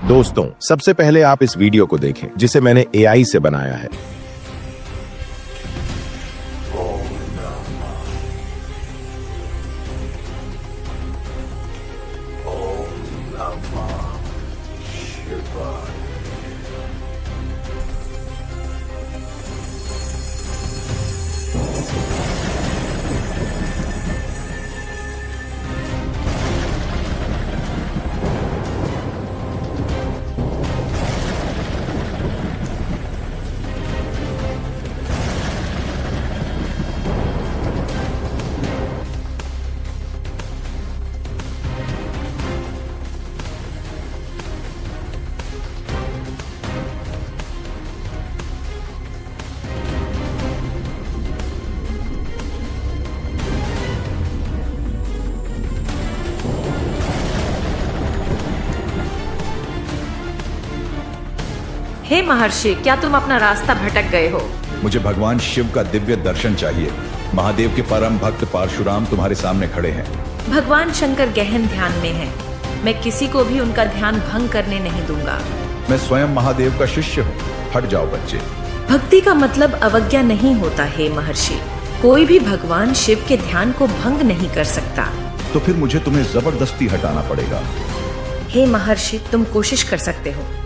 दोस्तों, सबसे पहले आप इस वीडियो को देखें जिसे मैंने AI से बनाया है। हे महर्षि, क्या तुम अपना रास्ता भटक गए हो? मुझे भगवान शिव का दिव्य दर्शन चाहिए। महादेव के परम भक्त परशुराम तुम्हारे सामने खड़े हैं। भगवान शंकर गहन ध्यान में हैं। मैं किसी को भी उनका ध्यान भंग करने नहीं दूंगा। मैं स्वयं महादेव का शिष्य हूँ। हट जाओ बच्चे। भक्ति का मतलब अवज्ञा नहीं होता है महर्षि। कोई भी भगवान शिव के ध्यान को भंग नहीं कर सकता। तो फिर मुझे तुम्हें जबरदस्ती हटाना पड़ेगा। हे महर्षि, तुम कोशिश कर सकते हो।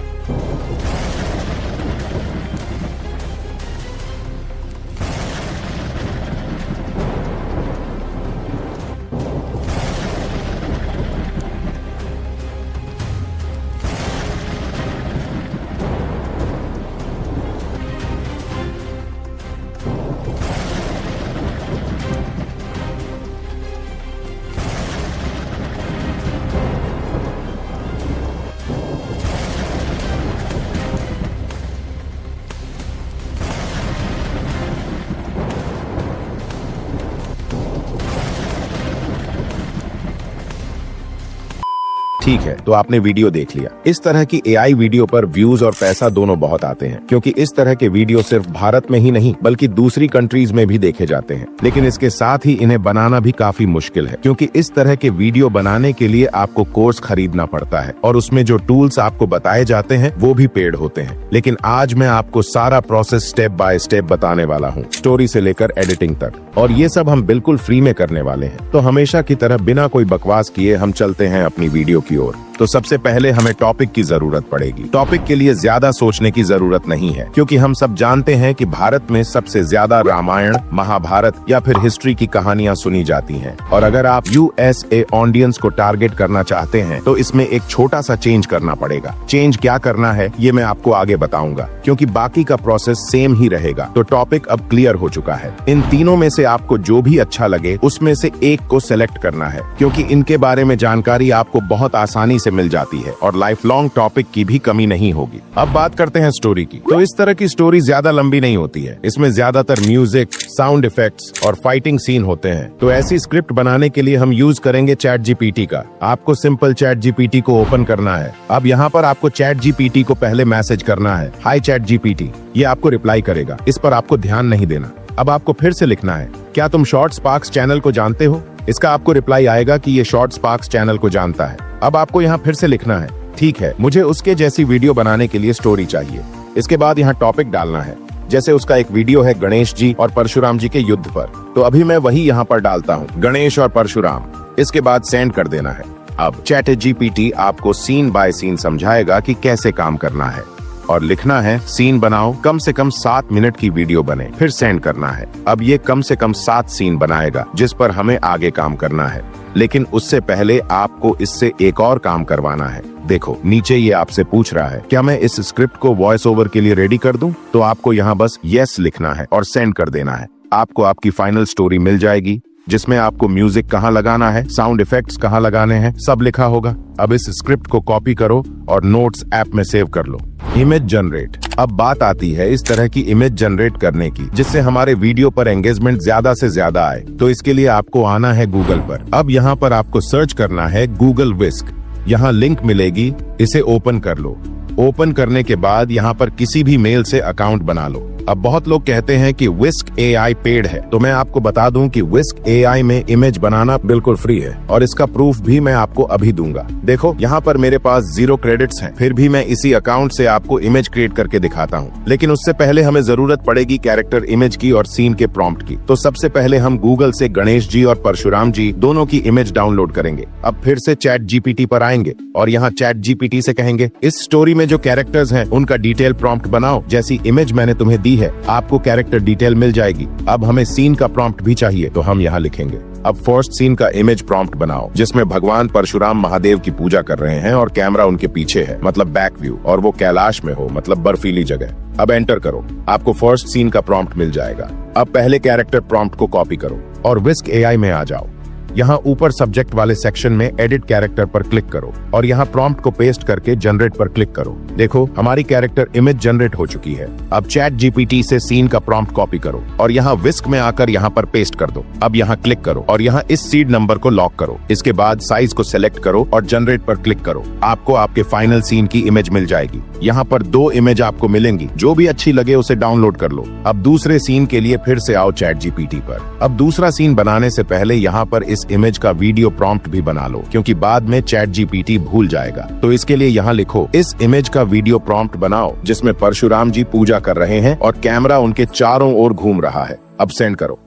ठीक है, तो आपने वीडियो देख लिया। इस तरह की AI वीडियो पर व्यूज और पैसा दोनों बहुत आते हैं, क्योंकि इस तरह के वीडियो सिर्फ भारत में ही नहीं बल्कि दूसरी कंट्रीज में भी देखे जाते हैं। लेकिन इसके साथ ही इन्हें बनाना भी काफी मुश्किल है, क्योंकि इस तरह के वीडियो बनाने के लिए आपको कोर्स खरीदना पड़ता है और उसमें जो टूल्स आपको बताए जाते हैं वो भी पेड होते हैं। लेकिन आज मैं आपको सारा प्रोसेस स्टेप बाय स्टेप बताने वाला हूँ, स्टोरी से लेकर एडिटिंग तक, और ये सब हम बिल्कुल फ्री में करने वाले हैं। तो हमेशा की तरह बिना कोई बकवास किए हम चलते हैं अपनी वीडियो की ओर। तो सबसे पहले हमें टॉपिक की जरूरत पड़ेगी। टॉपिक के लिए ज्यादा सोचने की जरूरत नहीं है, क्योंकि हम सब जानते हैं कि भारत में सबसे ज्यादा रामायण, महाभारत या फिर हिस्ट्री की कहानियां सुनी जाती हैं। और अगर आप USA ऑडियंस को टारगेट करना चाहते हैं तो इसमें एक छोटा सा चेंज करना पड़ेगा। चेंज क्या करना है ये मैं आपको आगे बताऊंगा, क्योंकि बाकी का प्रोसेस सेम ही रहेगा। तो टॉपिक अब क्लियर हो चुका है। इन तीनों में से आपको जो भी अच्छा लगे उसमें से एक को सिलेक्ट करना है, क्योंकि इनके बारे में जानकारी आपको बहुत आसानी से मिल जाती है और लाइफ लॉन्ग टॉपिक की भी कमी नहीं होगी। अब बात करते हैं स्टोरी की। तो इस तरह की स्टोरी ज्यादा लंबी नहीं होती है। इसमें ज्यादातर म्यूजिक, साउंड इफेक्ट्स और फाइटिंग सीन होते हैं। तो ऐसी स्क्रिप्ट बनाने के लिए हम यूज करेंगे ChatGPT का। आपको सिंपल ChatGPT को ओपन करना है। अब यहाँ पर आपको ChatGPT को पहले मैसेज करना है, हाय ChatGPT। ये आपको रिप्लाई करेगा। इस पर आपको ध्यान नहीं देना। अब आपको फिर से लिखना है, क्या तुम शॉर्ट स्पार्क्स चैनल को जानते हो? इसका आपको रिप्लाई आएगा कि ये शॉर्ट स्पार्क्स चैनल को जानता है। अब आपको यहाँ फिर से लिखना है, ठीक है, मुझे उसके जैसी वीडियो बनाने के लिए स्टोरी चाहिए। इसके बाद यहाँ टॉपिक डालना है। जैसे उसका एक वीडियो है गणेश जी और परशुराम जी के युद्ध पर, तो अभी मैं वही यहाँ पर डालता हूँ, गणेश और परशुराम। इसके बाद सेंड कर देना है। अब ChatGPT आपको सीन बाय सीन समझाएगा कि कैसे काम करना है, और लिखना है सीन बनाओ, कम से कम 7 मिनट की वीडियो बने, फिर सेंड करना है। अब ये कम से कम 7 सीन बनाएगा जिस पर हमें आगे काम करना है। लेकिन उससे पहले आपको इससे एक और काम करवाना है। देखो नीचे ये आपसे पूछ रहा है, क्या मैं इस स्क्रिप्ट को वॉइस ओवर के लिए रेडी कर दूं? तो आपको यहाँ बस यस लिखना है और सेंड कर देना है। आपको आपकी फाइनल स्टोरी मिल जाएगी, जिसमें आपको म्यूजिक कहाँ लगाना है, साउंड इफेक्ट्स कहाँ लगाने हैं, सब लिखा होगा। अब इस स्क्रिप्ट को कॉपी करो और नोट्स ऐप में सेव कर लो। Image generate. अब बात आती है इस तरह की इमेज जनरेट करने की जिससे हमारे वीडियो पर एंगेजमेंट ज्यादा से ज्यादा आए। तो इसके लिए आपको आना है गूगल पर। अब यहाँ पर आपको सर्च करना है गूगल विस्क। यहाँ लिंक मिलेगी, इसे ओपन कर लो। ओपन करने के बाद यहाँ पर किसी भी मेल से अकाउंट बना लो। अब बहुत लोग कहते हैं कि विस्क AI पेड है, तो मैं आपको बता दूं कि विस्क AI में इमेज बनाना बिल्कुल फ्री है और इसका प्रूफ भी मैं आपको अभी दूंगा। देखो यहाँ पर मेरे पास 0 क्रेडिट्स हैं, फिर भी मैं इसी अकाउंट से आपको इमेज क्रिएट करके दिखाता हूँ। लेकिन उससे पहले हमें जरूरत पड़ेगी कैरेक्टर इमेज की और सीन के प्रॉम्प्ट की। तो सबसे पहले हम गूगल से गणेश जी और परशुराम जी दोनों की इमेज डाउनलोड करेंगे। अब फिर से चैट GPT पर आएंगे और यहाँ चैट GPT से कहेंगे इस स्टोरी में जो कैरेक्टर्स हैं उनका डिटेल प्रॉम्प्ट बनाओ। जैसी इमेज मैंने तुम्हें दी है आपको कैरेक्टर डिटेल मिल जाएगी। अब हमें सीन का प्रॉम्प्ट भी चाहिए, तो हम यहाँ लिखेंगे अब फर्स्ट सीन का इमेज प्रॉम्प्ट बनाओ जिसमें भगवान परशुराम महादेव की पूजा कर रहे हैं और कैमरा उनके पीछे है मतलब बैक व्यू, और वो कैलाश में हो मतलब बर्फीली जगह। अब एंटर करो, आपको फर्स्ट सीन का प्रॉम्प्ट मिल जाएगा। अब पहले कैरेक्टर प्रॉम्प्ट को कॉपी करो और विस्क AI में आ जाओ। यहाँ ऊपर सब्जेक्ट वाले सेक्शन में एडिट कैरेक्टर पर क्लिक करो और यहाँ प्रॉम्प्ट को पेस्ट करके जनरेट पर क्लिक करो। देखो हमारी कैरेक्टर इमेज जनरेट हो चुकी है। अब चैट GPT से सीन का प्रॉम्प्ट कॉपी करो और यहाँ विस्क में आकर यहाँ पर पेस्ट कर दो। अब यहाँ क्लिक करो और यहाँ इस सीड नंबर को लॉक करो। इसके बाद साइज को सिलेक्ट करो और जनरेट पर क्लिक करो। आपको आपके फाइनल सीन की इमेज मिल जाएगी। यहाँ पर 2 इमेज आपको मिलेंगी, जो भी अच्छी लगे उसे डाउनलोड कर लो। अब दूसरे सीन के लिए फिर से आओ चैट GPT पर। अब दूसरा सीन बनाने से पहले यहाँ पर इस इमेज का वीडियो प्रॉम्प्ट भी बना लो, क्योंकि बाद में चैट GPT भूल जाएगा। तो इसके लिए यहाँ लिखो इस इमेज का वीडियो प्रॉम्प्ट बनाओ जिसमें परशुराम जी पूजा कर रहे हैं और कैमरा उनके चारों ओर घूम रहा है। अब सेंड करो,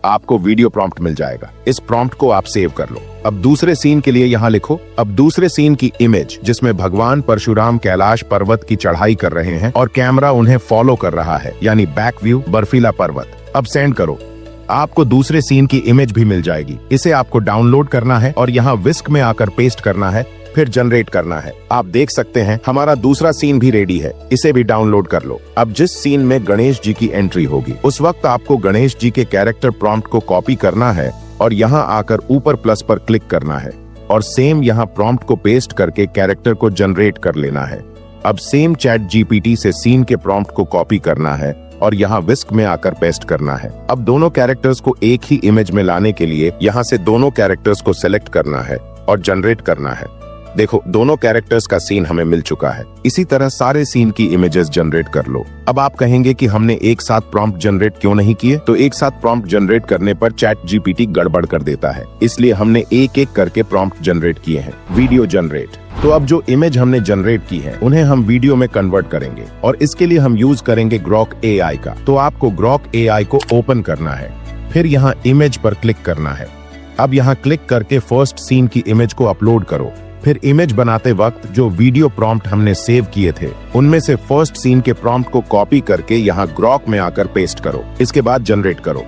आपको वीडियो प्रॉम्प्ट मिल जाएगा। इस प्रॉम्प्ट को आप सेव कर लो। अब दूसरे सीन के लिए यहाँ लिखो अब दूसरे सीन की इमेज जिसमें भगवान परशुराम कैलाश पर्वत की चढ़ाई कर रहे हैं और कैमरा उन्हें फॉलो कर रहा है, यानी बैक व्यू बर्फीला पर्वत। अब सेंड करो, आपको दूसरे सीन की इमेज भी मिल जाएगी। इसे आपको डाउनलोड करना है और यहाँ विस्क में आकर पेस्ट करना है, फिर जनरेट करना है। आप देख सकते हैं हमारा दूसरा सीन भी रेडी है, इसे भी डाउनलोड कर लो। अब जिस सीन में गणेश जी की एंट्री होगी उस वक्त आपको गणेश जी के कैरेक्टर प्रॉम्प्ट को कॉपी करना है और यहाँ आकर ऊपर प्लस पर क्लिक करना है और सेम यहाँ प्रॉम्प्ट को पेस्ट करके कैरेक्टर को जनरेट कर लेना है। अब सेम चैट GPT से सीन के प्रॉम्प्ट को कॉपी करना है और यहाँ विस्क में आकर पेस्ट करना है। अब दोनों कैरेक्टर्स को एक ही इमेज में लाने के लिए यहाँ से दोनों कैरेक्टर्स को सिलेक्ट करना है और जनरेट करना है। देखो दोनों कैरेक्टर्स का सीन हमें मिल चुका है। इसी तरह सारे सीन की इमेजेस जनरेट कर लो। अब आप कहेंगे कि हमने एक साथ प्रॉम्प्ट जनरेट क्यों नहीं किए? तो एक साथ प्रॉम्प्ट जनरेट करने पर चैट GPT गड़बड़ कर देता है, इसलिए हमने एक एक करके प्रॉम्प्ट जनरेट किए हैं। वीडियो जनरेट, तो अब जो इमेज हमने जनरेट की है उन्हें हम वीडियो में कन्वर्ट करेंगे और इसके लिए हम यूज करेंगे ग्रॉक AI का। तो आपको ग्रॉक AI को ओपन करना है, फिर यहाँ इमेज पर क्लिक करना है। अब यहाँ क्लिक करके फर्स्ट सीन की इमेज को अपलोड करो। फिर इमेज बनाते वक्त जो वीडियो प्रॉम्प्ट हमने सेव किए थे उनमें से फर्स्ट सीन के प्रॉम्प्ट को कॉपी करके यहाँ ग्रॉक में आकर पेस्ट करो। इसके बाद जनरेट करो।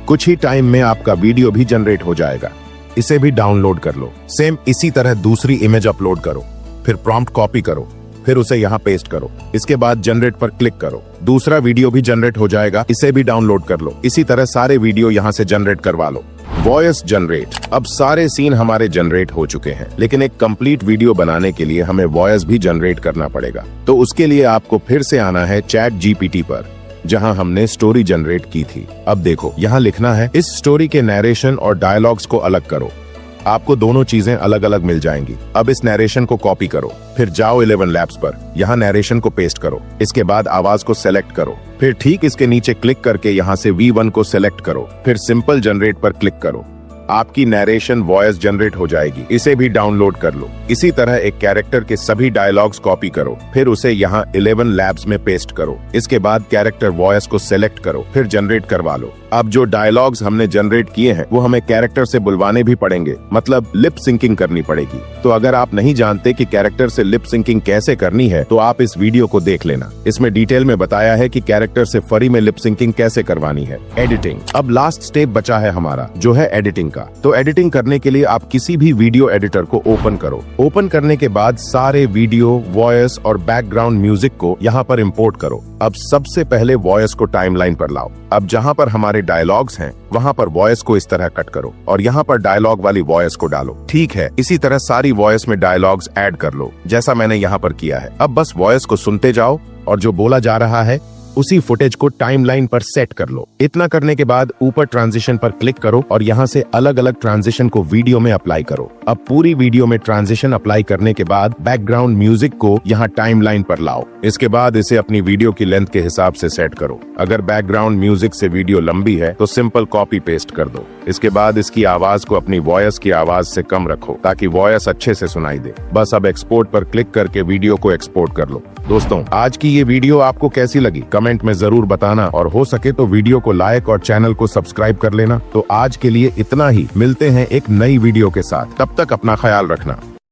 कुछ ही टाइम में आपका वीडियो भी जनरेट हो जाएगा। इसे भी डाउनलोड कर लो। सेम इसी तरह दूसरी इमेज अपलोड करो, फिर प्रॉम्प्ट कॉपी करो, फिर उसे यहाँ पेस्ट करो। इसके बाद जनरेट पर क्लिक करो। दूसरा वीडियो भी जनरेट हो जाएगा, इसे भी डाउनलोड कर लो। इसी तरह सारे वीडियो यहाँ से जनरेट करवा लो। वॉइस जनरेट, अब सारे सीन हमारे जनरेट हो चुके हैं, लेकिन एक कंप्लीट वीडियो बनाने के लिए हमें वॉइस भी जनरेट करना पड़ेगा। तो उसके लिए आपको फिर से आना है चैट GPT पर, जहां हमने स्टोरी जनरेट की थी। अब देखो यहाँ लिखना है इस स्टोरी के नरेशन और डायलॉग्स को अलग करो। आपको दोनों चीजें अलग अलग मिल जाएंगी। अब इस नरेशन को कॉपी करो, फिर जाओ 11 लैब्स पर, यहाँ नरेशन को पेस्ट करो। इसके बाद आवाज को सेलेक्ट करो, फिर ठीक इसके नीचे क्लिक करके यहाँ से V1 को सेलेक्ट करो, फिर सिंपल जनरेट पर क्लिक करो। आपकी नरेशन वॉइस जनरेट हो जाएगी। इसे भी डाउनलोड कर लो। इसी तरह एक कैरेक्टर के सभी डायलॉग्स कॉपी करो, फिर उसे यहाँ 11 लैब्स में पेस्ट करो। इसके बाद कैरेक्टर वॉइस को सेलेक्ट करो, फिर जनरेट करवा लो। अब जो डायलॉग्स हमने जनरेट किए हैं वो हमें कैरेक्टर से बुलवाने भी पड़ेंगे, मतलब लिप सिंकिंग करनी पड़ेगी। तो अगर आप नहीं जानते कि कैरेक्टर से लिप सिंकिंग कैसे करनी है तो आप इस वीडियो को देख लेना। इसमें डिटेल में बताया है कि कैरेक्टर से फरी में लिप सिंकिंग कैसे करवानी है। एडिटिंग, अब लास्ट स्टेप बचा है हमारा, जो है एडिटिंग का। तो एडिटिंग करने के लिए आप किसी भी वीडियो एडिटर को ओपन करो। ओपन करने के बाद सारे वीडियो, वॉइस और बैकग्राउंड म्यूजिक को यहाँ पर इम्पोर्ट करो। अब सबसे पहले वॉइस को टाइमलाइन पर लाओ। अब जहाँ पर हमारे डायलॉग्स हैं वहाँ पर वॉइस को इस तरह कट करो और यहाँ पर डायलॉग वाली वॉइस को डालो। ठीक है, इसी तरह सारी वॉइस में डायलॉग्स ऐड कर लो, जैसा मैंने यहाँ पर किया है। अब बस वॉइस को सुनते जाओ और जो बोला जा रहा है उसी फुटेज को टाइमलाइन पर सेट कर लो। इतना करने के बाद ऊपर ट्रांजिशन पर क्लिक करो और यहाँ से अलग अलग ट्रांजिशन को वीडियो में अप्लाई करो। अब पूरी वीडियो में ट्रांजिशन अप्लाई करने के बाद बैकग्राउंड म्यूजिक को यहाँ टाइमलाइन पर लाओ। इसके बाद इसे अपनी वीडियो की लेंथ के हिसाब से सेट करो। अगर बैकग्राउंड म्यूजिक से वीडियो लंबी है तो सिंपल कॉपी पेस्ट कर दो। इसके बाद इसकी आवाज को अपनी वॉयस की आवाज से कम रखो ताकि वॉयस अच्छे से सुनाई दे। बस अब एक्सपोर्ट पर क्लिक करके वीडियो को एक्सपोर्ट कर लो। दोस्तों, आज की ये वीडियो आपको कैसी लगी कमेंट में जरूर बताना और हो सके तो वीडियो को लाइक और चैनल को सब्सक्राइब कर लेना। तो आज के लिए इतना ही, मिलते हैं एक नई वीडियो के साथ। तब तक अपना ख्याल रखना।